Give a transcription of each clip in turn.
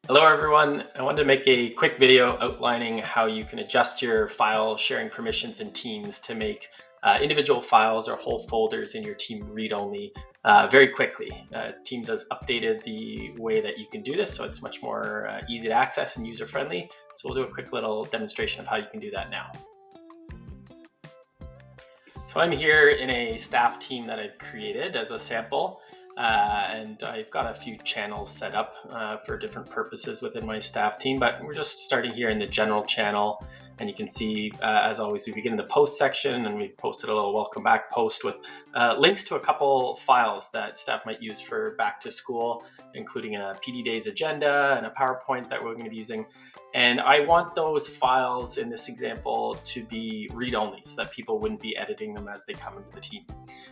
Hello everyone, I wanted to make a quick video outlining how you can adjust your file sharing permissions in Teams to make individual files or whole folders in your team read-only very quickly. Teams has updated the way that you can do this, so it's much more easy to access and user-friendly. So we'll do a quick little demonstration of how you can do that now. So I'm here in a staff team that I've created as a sample. And I've got a few channels set up for different purposes within my staff team, but we're just starting here in the general channel. And you can see, as always, we begin in the post section, and we posted a little welcome back post with links to a couple files that staff might use for back to school, including a PD Days agenda and a PowerPoint that we're going to be using. And I want those files in this example to be read-only so that people wouldn't be editing them as they come into the team.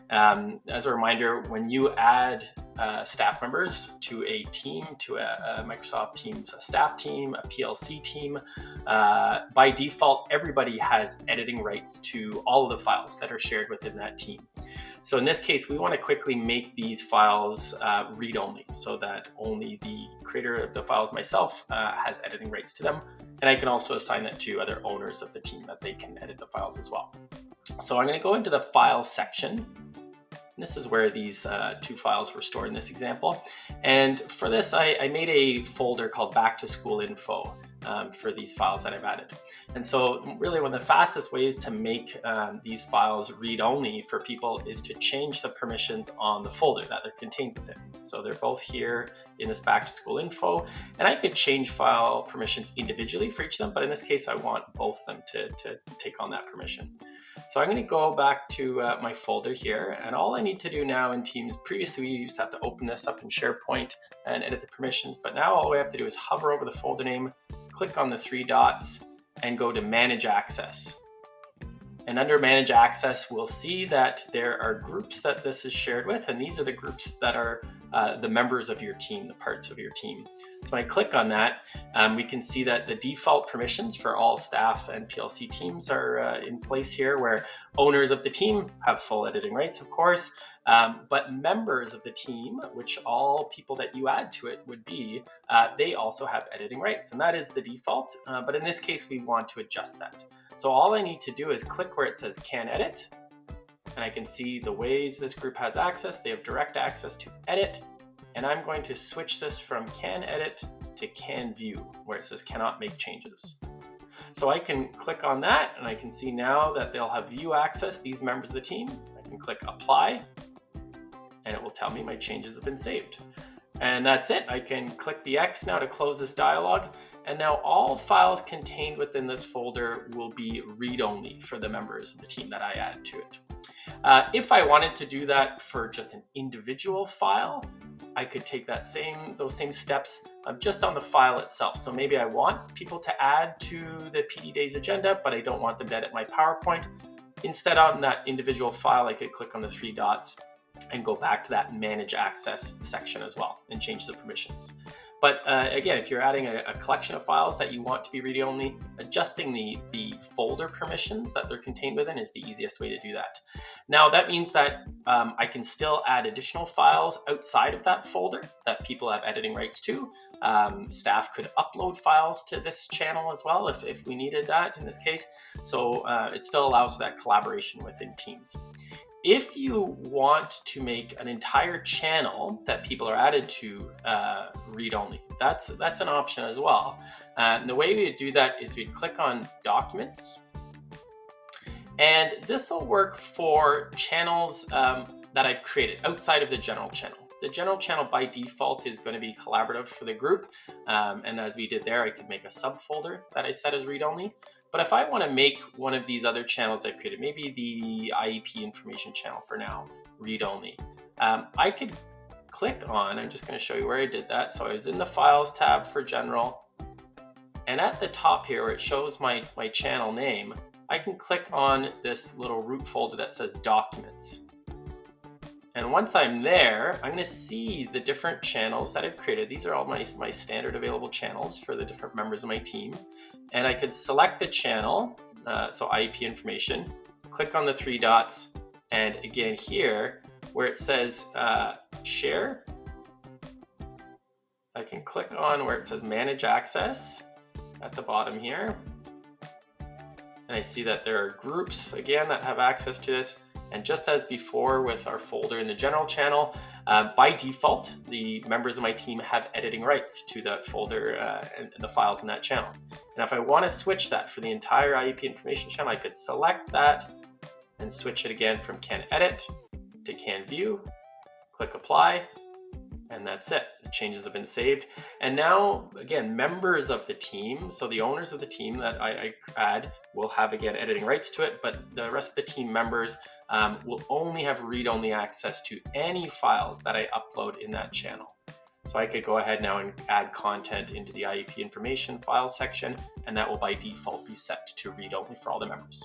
As a reminder, when you add staff members to a team, to a Microsoft Teams staff team, a PLC team, by default, everybody has editing rights to all of the files that are shared within that team. So in this case, we want to quickly make these files read-only so that only the creator of the files, myself, has editing rights to them. And I can also assign that to other owners of the team that they can edit the files as well. So I'm going to go into the Files section. This is where these two files were stored in this example. And for this, I made a folder called Back to School Info for these files that I've added. And so really one of the fastest ways to make these files read-only for people is to change the permissions on the folder that they're contained within. So they're both here in this Back to School Info. And I could change file permissions individually for each of them, but in this case, I want both of them to take on that permission. So I'm going to go back to my folder here, and all I need to do now in Teams, previously we used to have to open this up in SharePoint and edit the permissions, but now all we have to do is hover over the folder name, click on the three dots, and go to Manage Access. And under Manage Access, we'll see that there are groups that this is shared with, and these are the groups that are the members of your team, the parts of your team. So when I click on that, we can see that the default permissions for all staff and PLC teams are in place here, where owners of the team have full editing rights, of course, but members of the team, which all people that you add to it would be, they also have editing rights, and that is the default. But in this case, we want to adjust that. So all I need to do is click where it says Can Edit, and I can see the ways this group has access. They have direct access to edit, and I'm going to switch this from Can Edit to Can View, where it says Cannot Make Changes. So I can click on that, and I can see now that they'll have view access, these members of the team. I can click Apply, and it will tell me my changes have been saved. And that's it. I can click the X now to close this dialog. And now all files contained within this folder will be read-only for the members of the team that I add to it. If I wanted to do that for just an individual file, I could take those same steps just on the file itself. So maybe I want people to add to the PD Days agenda, but I don't want them to edit my PowerPoint. Instead, on that individual file, I could click on the three dots and go back to that Manage Access section as well and change the permissions. But again, if you're adding a collection of files that you want to be read-only, adjusting the folder permissions that they're contained within is the easiest way to do that. Now, that means that I can still add additional files outside of that folder that people have editing rights to. Staff could upload files to this channel as well if we needed that in this case. So it still allows for that collaboration within Teams. If you want to make an entire channel that people are added to read-only, that's an option as well. The way we would do that is we'd click on Documents, and this will work for channels that I've created outside of the general channel. The general channel by default is going to be collaborative for the group, and as we did there, I could make a subfolder that I set as read-only. But if I want to make one of these other channels I've created, maybe the IEP information channel for now, read-only, I could click on, I'm just going to show you where I did that. So I was in the Files tab for General, and at the top here where it shows my channel name, I can click on this little root folder that says Documents. And once I'm there, I'm going to see the different channels that I've created. These are all my standard available channels for the different members of my team. And I could select the channel, so IEP information, click on the three dots, and again here, where it says share, I can click on where it says manage access at the bottom here. And I see that there are groups again that have access to this. And just as before with our folder in the general channel, by default, the members of my team have editing rights to that folder and the files in that channel. And if I want to switch that for the entire IEP information channel, I could select that and switch it again from Can Edit to Can View, click Apply, and that's it. The changes have been saved. And now, again, members of the team, so the owners of the team that I add will have, again, editing rights to it, but the rest of the team members will only have read-only access to any files that I upload in that channel. So I could go ahead now and add content into the IEP information file section, and that will by default be set to read-only for all the members.